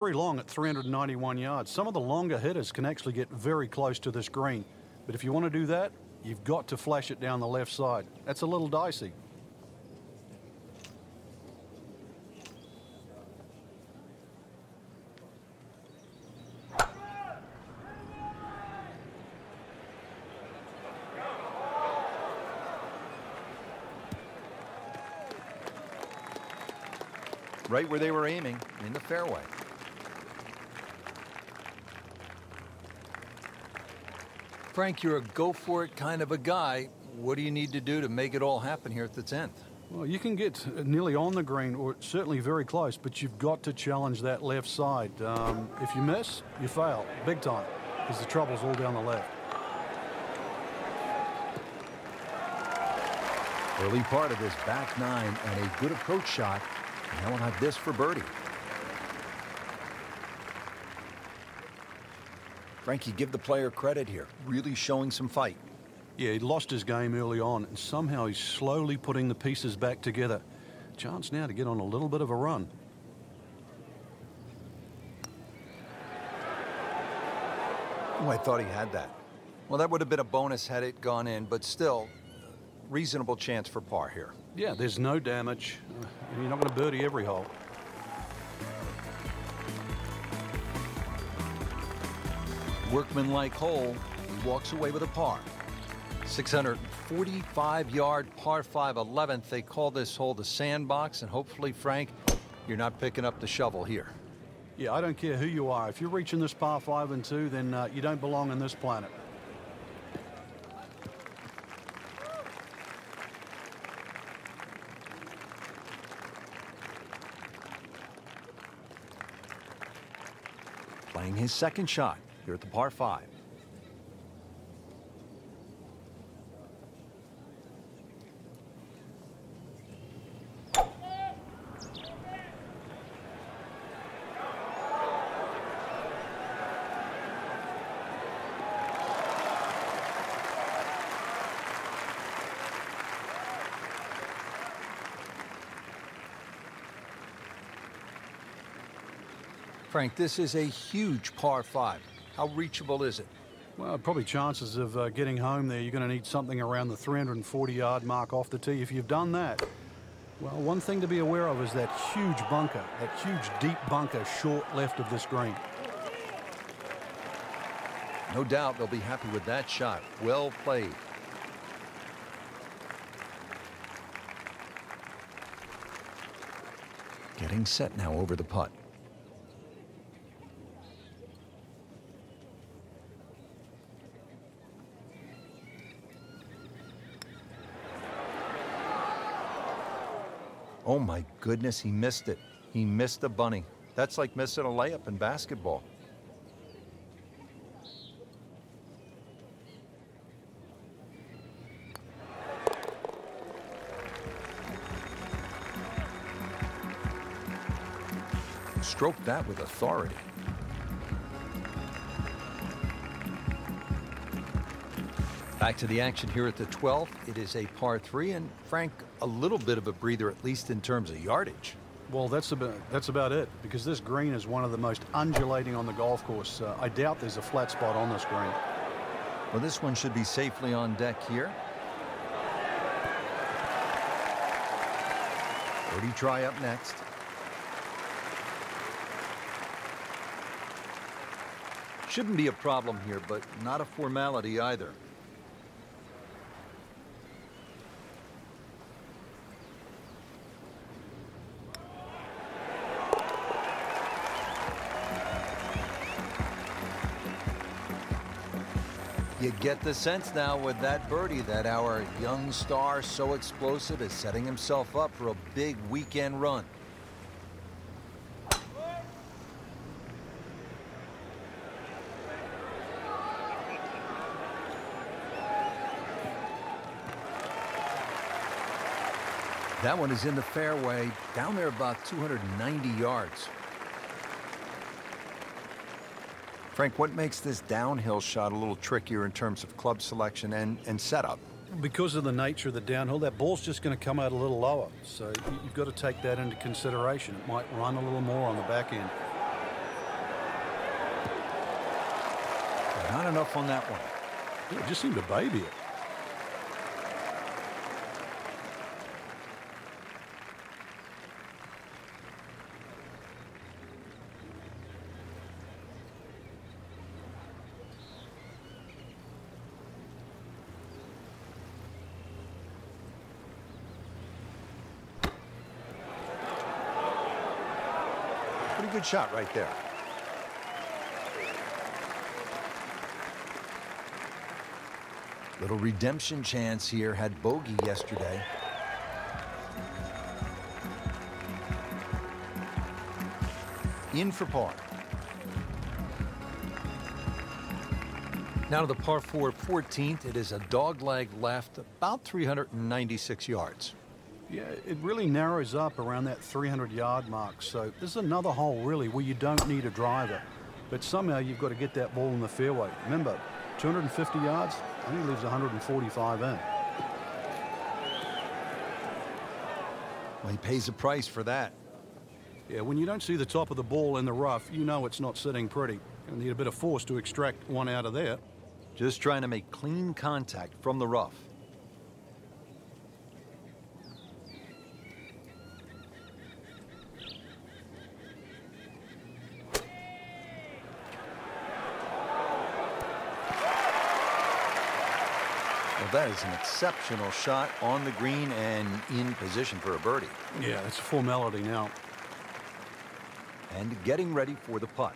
Very long at 391 yards. Some of the longer hitters can actually get very close to this green. But if you want to do that, you've got to flash it down the left side. That's a little dicey. Right where they were aiming, in the fairway. Frank, you're a go-for-it kind of a guy. What do you need to do to make it all happen here at the 10th? Well, you can get nearly on the green, or certainly very close, but you've got to challenge that left side. If you miss, you fail, big time, because the trouble's all down the left. Early part of this back nine and a good approach shot. Now we'll have this for birdie. Frank, you give the player credit here, really showing some fight. Yeah, he lost his game early on, and somehow he's slowly putting the pieces back together. Chance now to get on a little bit of a run. Oh, I thought he had that. Well, that would have been a bonus had it gone in, but still, reasonable chance for par here. Yeah, there's no damage. And you're not going to birdie every hole. Workmanlike hole. He walks away with a par. 645-yard par 5 11th. They call this hole the sandbox, and hopefully, Frank, you're not picking up the shovel here. Yeah, I don't care who you are. If you're reaching this par 5 and 2, then you don't belong on this planet. Playing his second shot here at the par 5. Frank, this is a huge par 5. How reachable is it? Well, probably chances of getting home there, you're going to need something around the 340-yard mark off the tee. If you've done that, well, one thing to be aware of is that huge bunker, that huge deep bunker short left of this green. No doubt they'll be happy with that shot. Well played. Getting set now over the putt. Oh my goodness, he missed it. He missed the bunny. That's like missing a layup in basketball. Stroked that with authority. Back to the action here at the 12th. It is a par 3, and Frank, a little bit of a breather, at least in terms of yardage. Well, that's about it, because this green is one of the most undulating on the golf course. I doubt there's a flat spot on this green. Well, this one should be safely on deck here. Birdie try up next. Shouldn't be a problem here, but not a formality either. You get the sense now with that birdie that our young star, so explosive, is setting himself up for a big weekend run. That one is in the fairway, down there about 290 yards. Frank, what makes this downhill shot a little trickier in terms of club selection and setup? Because of the nature of the downhill, that ball's just going to come out a little lower. So you've got to take that into consideration. It might run a little more on the back end. enough on that one. Yeah, it just seemed to baby it. Pretty good shot right there. Little redemption chance here. Had bogey yesterday. In for par. Now to the par 4 14th. It is a dogleg left, about 396 yards. Yeah, it really narrows up around that 300-yard mark. So this is another hole, really, where you don't need a driver. But somehow you've got to get that ball in the fairway. Remember, 250 yards, only leaves 145 in. Well, he pays a price for that. Yeah, when you don't see the top of the ball in the rough, you know it's not sitting pretty. You'll need a bit of force to extract one out of there. Just trying to make clean contact from the rough. Well, that is an exceptional shot on the green and in position for a birdie. Yeah, it's a formality now. And getting ready for the putt.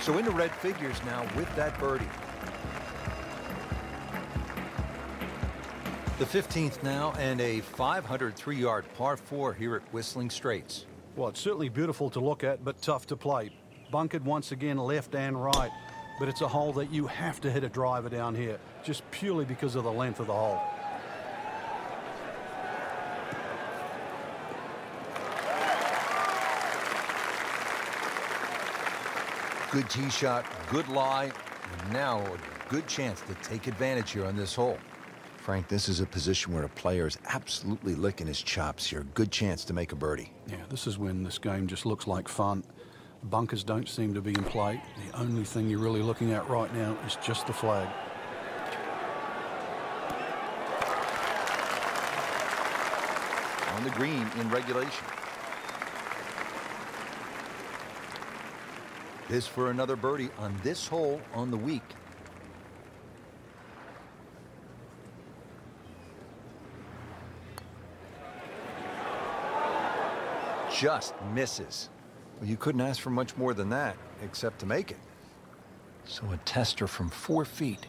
So into red figures now with that birdie. The 15th now, and a 503-yard par 4 here at Whistling Straits. Well, it's certainly beautiful to look at, but tough to play. Bunkered once again, left and right. But it's a hole that you have to hit a driver down here, just purely because of the length of the hole. Good tee shot, good lie, and now a good chance to take advantage here on this hole. Frank, this is a position where a player is absolutely licking his chops here. Good chance to make a birdie. Yeah, this is when this game just looks like fun. Bunkers don't seem to be in play. The only thing you're really looking at right now is just the flag. On the green in regulation. This for another birdie on this hole on the week. Just misses. Well, you couldn't ask for much more than that, except to make it. So a tester from 4 feet.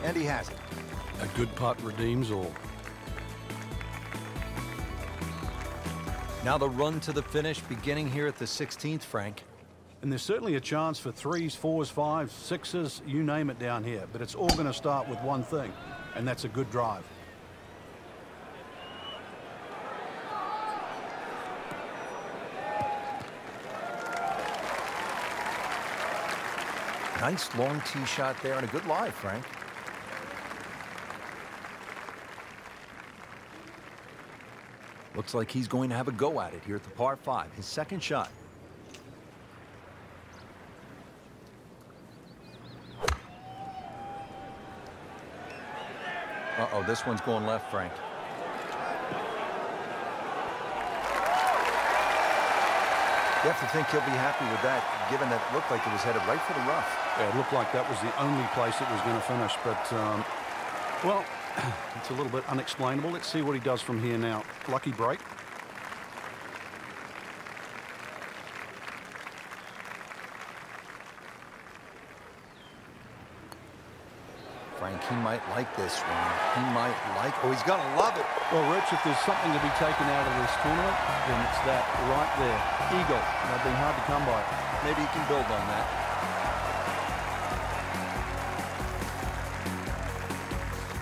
And he has it. A good putt redeems all. Now the run to the finish beginning here at the 16th, Frank. And there's certainly a chance for 3s, 4s, 5s, 6s, you name it down here. But it's all going to start with one thing, and that's a good drive. Nice long tee shot there and a good lie, Frank. Looks like he's going to have a go at it here at the par 5, his second shot. Uh-oh, this one's going left, Frank. You have to think he'll be happy with that, given that it looked like it was headed right for the rough. Yeah, it looked like that was the only place it was going to finish, but, well, it's a little bit unexplainable. Let's see what he does from here now. Lucky break. Frank, he might like this one. He might like... Oh, he's going to love it. Well, Rich, if there's something to be taken out of this tournament, then it's that right there. Eagle. They've been hard to come by. Maybe he can build on that.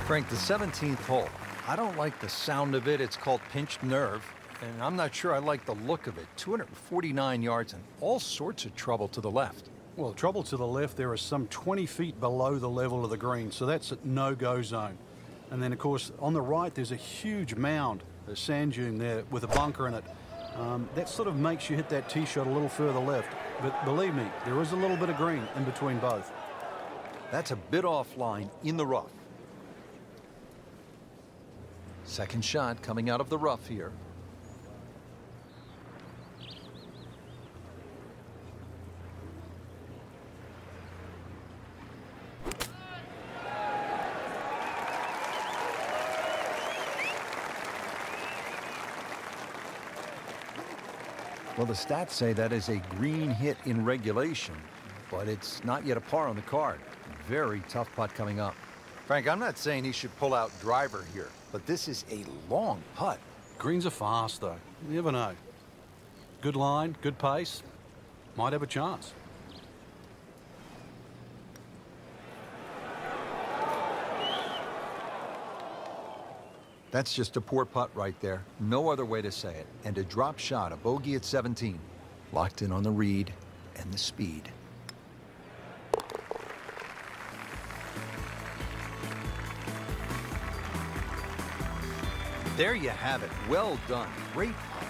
Frank, the 17th hole. I don't like the sound of it. It's called pinched nerve. and I'm not sure I like the look of it. 249 yards and all sorts of trouble to the left. Well, trouble to the left, there is some 20 feet below the level of the green, so that's a no-go zone. And then, of course, on the right, there's a huge mound, a sand dune there with a bunker in it. That sort of makes you hit that tee shot a little further left. But believe me, there is a little bit of green in between both. That's a bit offline in the rough. Second shot coming out of the rough here. Well, the stats say that is a green hit in regulation, but it's not yet a par on the card. Very tough putt coming up. Frank, I'm not saying he should pull out driver here, but this is a long putt. Greens are fast, though. You never know. Good line, good pace. Might have a chance. That's just a poor putt right there. No other way to say it. And a drop shot, a bogey at 17. Locked in on the read and the speed. There you have it. Well done. Great putt.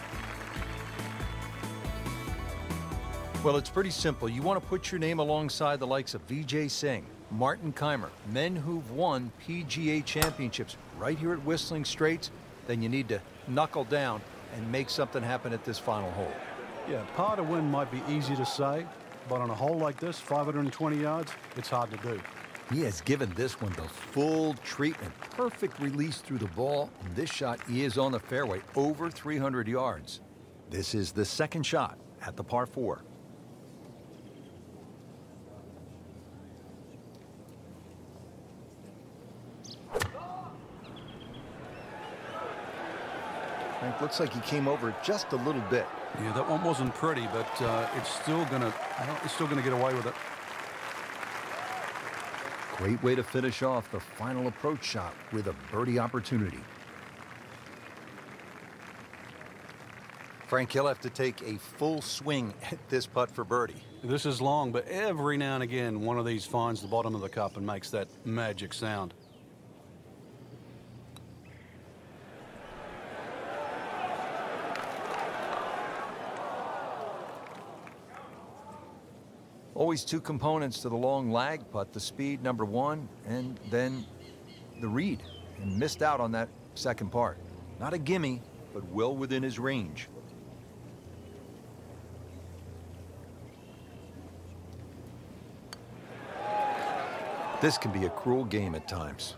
Well, it's pretty simple. You want to put your name alongside the likes of Vijay Singh, Martin Keimer, men who've won PGA championships right here at Whistling Straits. Then you need to knuckle down and make something happen at this final hole. Yeah, par to win might be easy to say, but on a hole like this, 520 yards, it's hard to do. He has given this one the full treatment. Perfect release through the ball. And this shot is on the fairway, over 300 yards. This is the second shot at the par 4. Frank, looks like he came over just a little bit. Yeah, that one wasn't pretty, but it's still gonna get away with it. Great way to finish off the final approach shot with a birdie opportunity. Frank, he'll have to take a full swing at this putt for birdie. This is long, but every now and again, one of these finds the bottom of the cup and makes that magic sound. Always two components to the long lag putt, the speed, number one, and then the read. And missed out on that second part. Not a gimme, but well within his range. This can be a cruel game at times.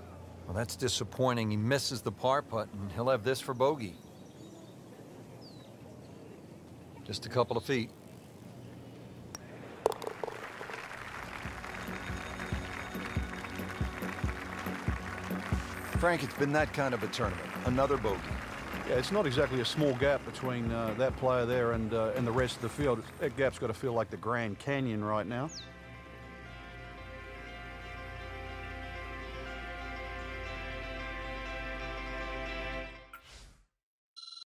Well, that's disappointing. He misses the par putt, and he'll have this for bogey. Just a couple of feet. Frank, it's been that kind of a tournament. Another bogey. Yeah, it's not exactly a small gap between that player there and the rest of the field. That gap's got to feel like the Grand Canyon right now.